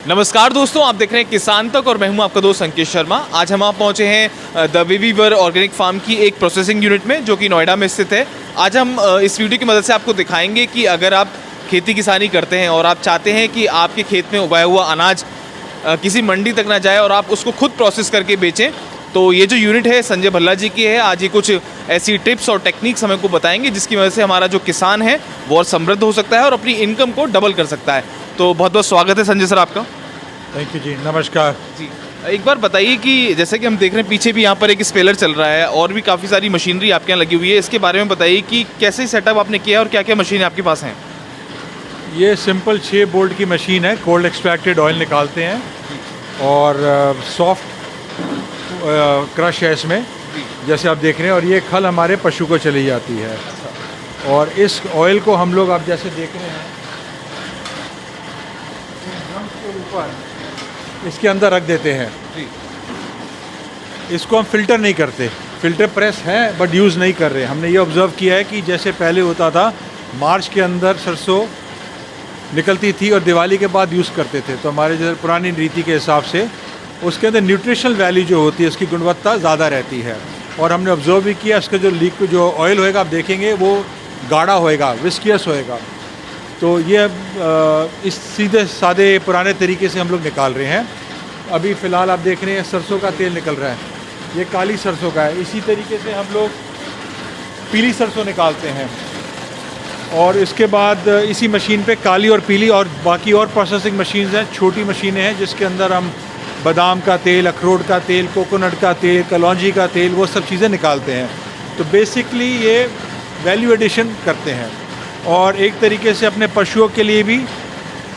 नमस्कार दोस्तों, आप देख रहे हैं किसान तक और मैं हूं आपका दोस्त अंकित शर्मा। आज हम आप पहुंचे हैं द वीवर ऑर्गेनिक फार्म की एक प्रोसेसिंग यूनिट में जो कि नोएडा में स्थित है। आज हम इस वीडियो की मदद से आपको दिखाएंगे कि अगर आप खेती किसानी करते हैं और आप चाहते हैं कि आपके खेत में उगाया हुआ अनाज किसी मंडी तक ना जाए और आप उसको खुद प्रोसेस करके बेचें, तो ये जो यूनिट है संजय भल्ला जी की है। आज ये कुछ ऐसी टिप्स और टेक्निक्स हमें को बताएंगे जिसकी वजह से हमारा जो किसान है वो और समृद्ध हो सकता है और अपनी इनकम को डबल कर सकता है। तो बहुत बहुत स्वागत है संजय सर आपका। थैंक यू जी, नमस्कार जी। एक बार बताइए कि जैसे कि हम देख रहे हैं पीछे भी यहाँ पर एक स्पेलर चल रहा है और भी काफ़ी सारी मशीनरी आपके यहाँ लगी हुई है। इसके बारे में बताइए कि कैसे सेटअप आपने किया है और क्या क्या मशीन आपके पास हैं। ये सिंपल 6 बोल्ट की मशीन है। कोल्ड एक्सट्रैक्टेड ऑयल निकालते हैं और सॉफ्ट क्रश है इसमें, जैसे आप देख रहे हैं। और ये खल हमारे पशु को चली जाती है। और इस ऑयल को हम लोग आप जैसे देख रहे हैं के ऊपर इसके अंदर रख देते हैं। इसको हम फिल्टर नहीं करते, फिल्टर प्रेस है बट यूज़ नहीं कर रहे। हमने ये ऑब्ज़र्व किया है कि जैसे पहले होता था, मार्च के अंदर सरसों निकलती थी और दिवाली के बाद यूज़ करते थे, तो हमारे जैसे पुरानी रीति के हिसाब से उसके अंदर न्यूट्रिशनल वैल्यू जो होती है उसकी गुणवत्ता ज़्यादा रहती है। और हमने ऑब्ज़र्व भी किया इसका जो ऑयल होएगा आप देखेंगे वो गाढ़ा होएगा, विस्कियस होएगा। तो ये इस सीधे सादे पुराने तरीके से हम लोग निकाल रहे हैं। अभी फ़िलहाल आप देख रहे हैं सरसों का तेल निकल रहा है, ये काली सरसों का है। इसी तरीके से हम लोग पीली सरसों निकालते हैं और इसके बाद इसी मशीन पे काली और पीली और बाकी और प्रोसेसिंग मशीन्स हैं, छोटी मशीनें हैं जिसके अंदर हम बादाम का तेल, अखरोट का तेल, कोकोनट का तेल, कलौंजी का तेल, वो सब चीज़ें निकालते हैं। तो बेसिकली ये वैल्यू एडिशन करते हैं और एक तरीके से अपने पशुओं के लिए भी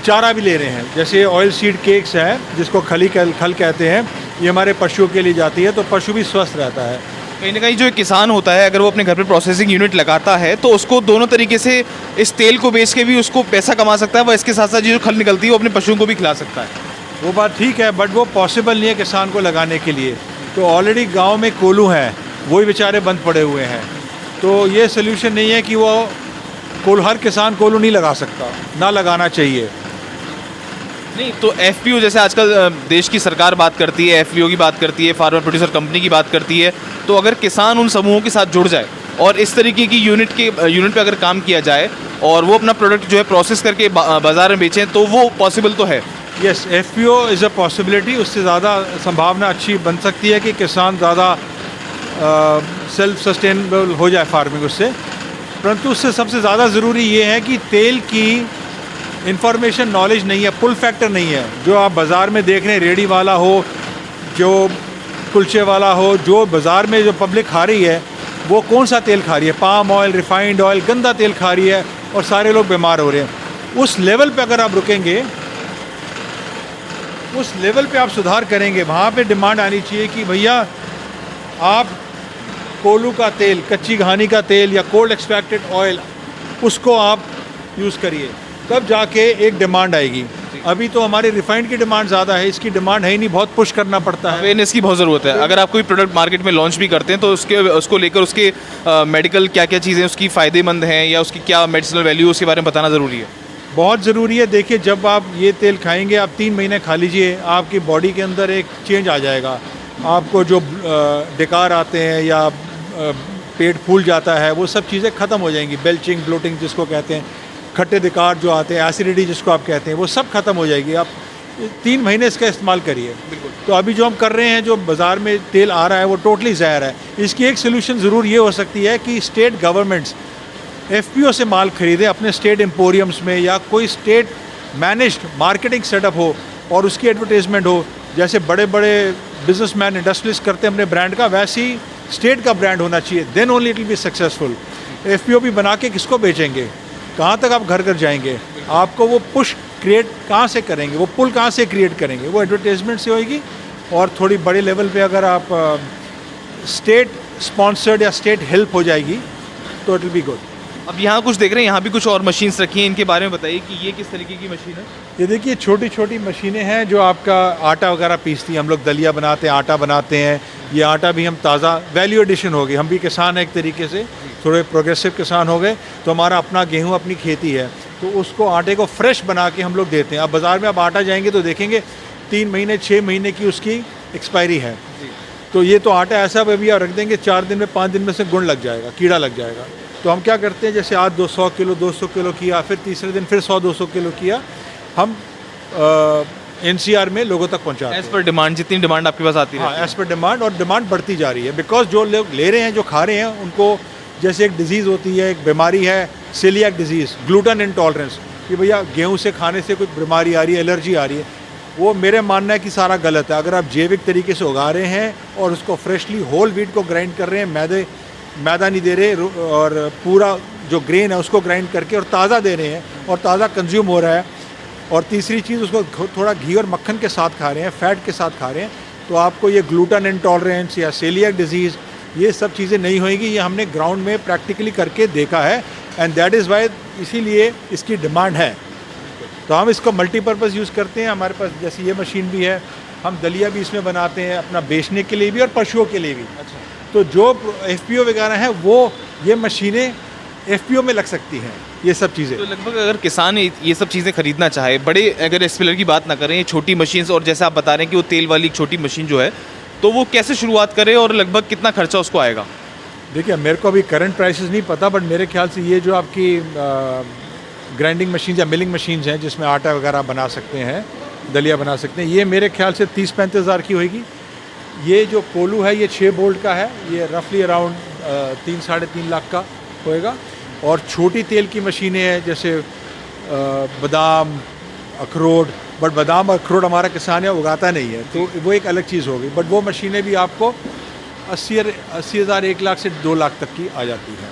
चारा भी ले रहे हैं। जैसे ऑयल सीड केक्स है जिसको खल कहते हैं, ये हमारे पशुओं के लिए जाती है, तो पशु भी स्वस्थ रहता है। कहीं ना कहीं जो एक किसान होता है अगर वो अपने घर पे प्रोसेसिंग यूनिट लगाता है तो उसको दोनों तरीके से इस तेल को बेच के भी उसको पैसा कमा सकता है, वह इसके साथ साथ जो खल निकलती है वो अपने पशुओं को भी खिला सकता है। वो बात ठीक है बट वो पॉसिबल नहीं है किसान को लगाने के लिए। तो ऑलरेडी गाँव में कोल्हू हैं, वही बेचारे बंद पड़े हुए हैं। तो ये सोल्यूशन नहीं है कि वो हर किसान कोल्हू नहीं लगा सकता, ना लगाना चाहिए। नहीं तो एफपीओ जैसे आजकल देश की सरकार बात करती है, एफपीओ की बात करती है, फार्मर प्रोड्यूसर कंपनी की बात करती है, तो अगर किसान उन समूहों के साथ जुड़ जाए और इस तरीके की यूनिट पे अगर काम किया जाए और वो अपना प्रोडक्ट जो है प्रोसेस करके बाज़ार में बेचें तो वो पॉसिबल तो है। Yes, FPO is a possibility. उससे ज़्यादा संभावना अच्छी बन सकती है कि किसान ज़्यादा सेल्फ सस्टेनेबल हो जाए फार्मिंग उससे। परंतु उससे सबसे ज़्यादा ज़रूरी ये है कि तेल की इंफॉर्मेशन नॉलेज नहीं है, पुल फैक्टर नहीं है। जो आप बाज़ार में देख रहे हैं, रेडी वाला हो, जो कुलचे वाला हो, जो बाज़ार में जो पब्लिक खा रही है वो कौन सा तेल खा रही है? पाम ऑयल, रिफाइंड ऑयल, गंदा तेल खा रही है और सारे लोग बीमार हो रहे हैं। उस लेवल पे अगर आप रुकेंगे, उस लेवल पे आप सुधार करेंगे, वहाँ पे डिमांड आनी चाहिए कि भैया आप कोल्हू का तेल, कच्ची घानी का तेल या कोल्ड एक्सट्रैक्टेड ऑयल उसको आप यूज़ करिए, तब जाके एक डिमांड आएगी। अभी तो हमारी रिफाइंड की डिमांड ज़्यादा है, इसकी डिमांड है ही नहीं, बहुत पुश करना पड़ता है। अवेयरनेस की बहुत ज़रूरत है। अगर आप कोई प्रोडक्ट मार्केट में लॉन्च भी करते हैं तो उसको लेकर उसके मेडिकल क्या क्या चीज़ें उसकी फ़ायदेमंद हैं या उसकी क्या मेडिसिनल वैल्यू उसके बारे में बताना ज़रूरी है। बहुत ज़रूरी है। देखिए, जब आप ये तेल खाएंगे, आप 3 महीने खा लीजिए, आपकी बॉडी के अंदर एक चेंज आ जाएगा। आपको जो डकार आते हैं या पेट फूल जाता है वो सब चीज़ें ख़त्म हो जाएंगी। बेल्चिंग, ब्लोटिंग जिसको कहते हैं, खट्टे दिकार जो आते हैं, एसिडिटी जिसको आप कहते हैं, वो सब ख़त्म हो जाएगी। आप 3 महीने इसका इस्तेमाल करिए। बिल्कुल। तो अभी जो हम कर रहे हैं, जो बाज़ार में तेल आ रहा है वो टोटली ज़हर है। इसकी एक सोल्यूशन ज़रूर ये हो सकती है कि स्टेट गवर्नमेंट्स एफपीओ से माल खरीदें अपने स्टेट एम्पोरियम्स में, या कोई स्टेट मैनेज्ड मार्केटिंग सेटअप हो और उसकी एडवर्टाइजमेंट हो। जैसे बड़े बड़े बिजनेसमैन, इंडस्ट्रियलिस्ट करते हैं अपने ब्रांड का, वैसे ही स्टेट का ब्रांड होना चाहिए। Then only it will be successful. FPO भी बना के किसको बेचेंगे? कहाँ तक आप घर घर जाएंगे? आपको वो पुश क्रिएट कहाँ से करेंगे? वो पुल कहाँ से क्रिएट करेंगे? वो एडवर्टाइजमेंट से होएगी। और थोड़ी बड़े लेवल पे अगर आप स्टेट स्पॉन्सर्ड या स्टेट हेल्प हो जाएगी तो इट विल बी गुड। अब यहाँ कुछ देख रहे हैं, यहाँ भी कुछ और मशीन्स रखी हैं, इनके बारे में बताइए कि ये किस तरीके की मशीन है। ये देखिए, छोटी छोटी मशीनें हैं जो आपका आटा वगैरह पीसती हैं। हम लोग दलिया बनाते हैं, आटा बनाते हैं। ये आटा भी हम ताज़ा, वैल्यू एडिशन हो गई। हम भी किसान हैं एक तरीके से, थोड़े प्रोग्रेसिव किसान हो गए, तो हमारा अपना गेहूँ, अपनी खेती है। तो उसको आटे को फ्रेश बना के हम लोग देते हैं। अब बाज़ार में आप आटा जाएंगे तो देखेंगे 3 महीने 6 महीने की उसकी एक्सपायरी है। तो ये तो आटा ऐसा भी आप रख देंगे 4 दिन में 5 दिन में से गुण लग जाएगा, कीड़ा लग जाएगा। तो हम क्या करते हैं, जैसे आज 200 किलो 200 किलो किया, फिर तीसरे दिन फिर 100-200 किलो किया, हम NCR में लोगों तक पहुंचाते हैं। एज पर डिमांड, जितनी डिमांड आपके पास आती है। हाँ, एज पर डिमांड, और डिमांड बढ़ती जा रही है। बिकॉज जो लोग ले रहे हैं, जो खा रहे हैं, उनको जैसे एक डिजीज़ होती है, एक बीमारी है सेलियाक डिजीज़, ग्लूटेन इंटॉलरेंस, कि भैया गेहूं से खाने से कोई बीमारी आ रही है, एलर्जी आ रही है, वो मेरे मानना है कि सारा गलत है। अगर आप जैविक तरीके से उगा रहे हैं और उसको फ्रेशली होल व्हीट को ग्राइंड कर रहे हैं, मैदा नहीं दे रहे, और पूरा जो ग्रेन है उसको ग्राइंड करके और ताज़ा दे रहे हैं और ताज़ा कंज्यूम हो रहा है, और तीसरी चीज़ उसको थोड़ा घी और मक्खन के साथ खा रहे हैं, फैट के साथ खा रहे हैं, तो आपको ये ग्लूटेन इंटॉलरेंस या सेलियाक डिजीज़, ये सब चीज़ें नहीं होएंगी। ये हमने ग्राउंड में प्रैक्टिकली करके देखा है, एंड दैट इज़ वाई इसीलिए इसकी डिमांड है। तो हम इसको मल्टीपर्पज़ यूज़ करते हैं। हमारे पास जैसे ये मशीन भी है, हम दलिया भी इसमें बनाते हैं, अपना बेचने के लिए भी और पशुओं के लिए भी। अच्छा। तो जो FPO वगैरह हैं, वो ये मशीनें FPO में लग सकती हैं, ये सब चीज़ें। तो लगभग अगर किसान ये सब चीज़ें खरीदना चाहे, बड़े अगर स्पिलर की बात ना करें, ये छोटी मशीन्स, और जैसे आप बता रहे हैं कि वो तेल वाली एक छोटी मशीन जो है, तो वो कैसे शुरुआत करे और लगभग कितना खर्चा उसको आएगा? देखिए, मेरे को अभी करंट प्राइसेस नहीं पता, बट मेरे ख्याल से ये जो आपकी ग्राइंडिंग मशीन या मिलिंग मशीन्स हैं, जिसमें आटा वगैरह बना सकते हैं, दलिया बना सकते हैं, ये मेरे ख्याल से 30-35 हज़ार की होगी। ये जो कोलू है, ये 6 बोल्ट का है, ये रफली अराउंड 3-3.5 लाख का होएगा। और छोटी तेल की मशीनें हैं, जैसे बादाम, अखरोट, बट बादाम और अखरोट हमारा किसान है उगाता नहीं है, तो वो एक अलग चीज़ होगी। बट वो मशीनें भी आपको 80 हज़ार 1 लाख से 2 लाख तक की आ जाती हैं।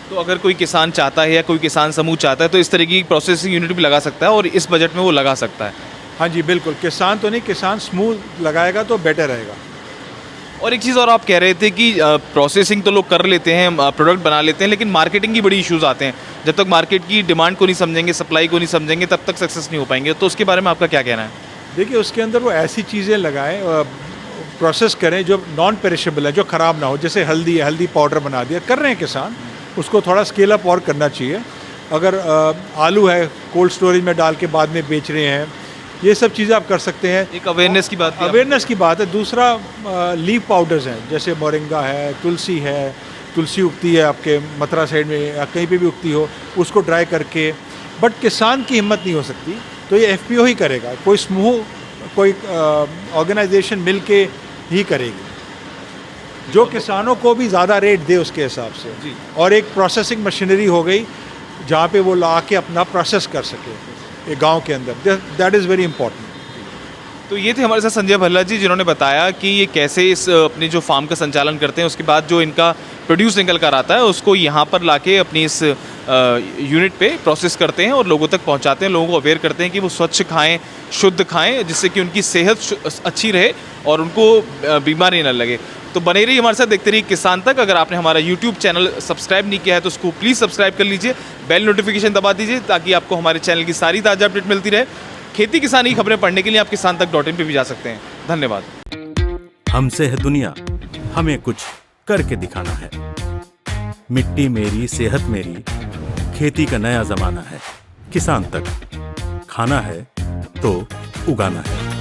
तो अगर कोई किसान चाहता है या कोई किसान समूह चाहता है, तो इस तरह की प्रोसेसिंग यूनिट भी लगा सकता है, और इस बजट में वो लगा सकता है। हाँ जी, बिल्कुल। किसान तो नहीं, किसान समूह लगाएगा तो बेटर रहेगा। और एक चीज़ और आप कह रहे थे कि प्रोसेसिंग तो लोग कर लेते हैं, प्रोडक्ट बना लेते हैं, लेकिन मार्केटिंग की बड़ी इश्यूज़ आते हैं। जब तक मार्केट की डिमांड को नहीं समझेंगे, सप्लाई को नहीं समझेंगे, तब तक सक्सेस नहीं हो पाएंगे। तो उसके बारे में आपका क्या कहना है? देखिए, उसके अंदर वो ऐसी चीज़ें लगाएं, प्रोसेस करें जो नॉन पेरिशेबल है, जो ख़राब ना हो। जैसे हल्दी है, हल्दी पाउडर बना दिया, कर रहे हैं किसान, उसको थोड़ा स्केल अप और करना चाहिए। अगर आलू है, कोल्ड स्टोरेज में डाल के बाद में बेच रहे हैं, ये सब चीज़ें आप कर सकते हैं। एक अवेयरनेस की बात, अवेयरनेस की बात है। दूसरा, लीफ पाउडर्स हैं, जैसे मोरिंगा है, तुलसी है, तुलसी उगती है आपके मथुरा साइड में या कहीं पे भी उगती हो, उसको ड्राई करके। बट किसान की हिम्मत नहीं हो सकती, तो ये FPO ही करेगा, कोई समूह, कोई ऑर्गेनाइजेशन मिल के ही करेगी, जो किसानों को भी ज़्यादा रेट दे उसके हिसाब से जी। और एक प्रोसेसिंग मशीनरी हो गई जहाँ पे वो ला के अपना प्रोसेस कर सके एक गांव के अंदर। That is very important. तो ये थे हमारे साथ संजय भल्ला जी, जिन्होंने बताया कि ये कैसे इस अपने जो फार्म का संचालन करते हैं, उसके बाद जो इनका प्रोड्यूस निकल कर आता है उसको यहाँ पर लाके अपनी इस यूनिट पे प्रोसेस करते हैं और लोगों तक पहुँचाते हैं, लोगों को अवेयर करते हैं कि वो स्वच्छ खाएं, शुद्ध खाएं, जिससे कि उनकी सेहत अच्छी रहे और उनको बीमारी न लगे। तो बने रहिए हमारे साथ, देखते रहिए किसान तक। अगर आपने हमारा यूट्यूब चैनल सब्सक्राइब नहीं किया है तो उसको प्लीज़ सब्सक्राइब कर लीजिए, बेल नोटिफिकेशन दबा दीजिए, ताकि आपको हमारे चैनल की सारी ताज़ा अपडेट मिलती रहे। खेती किसानी की खबरें पढ़ने के लिए आप kisantak.in पे भी जा सकते हैं। धन्यवाद। हमसे है दुनिया, हमें कुछ करके दिखाना है। मिट्टी मेरी, सेहत मेरी, खेती का नया जमाना है। किसान तक, खाना है तो उगाना है।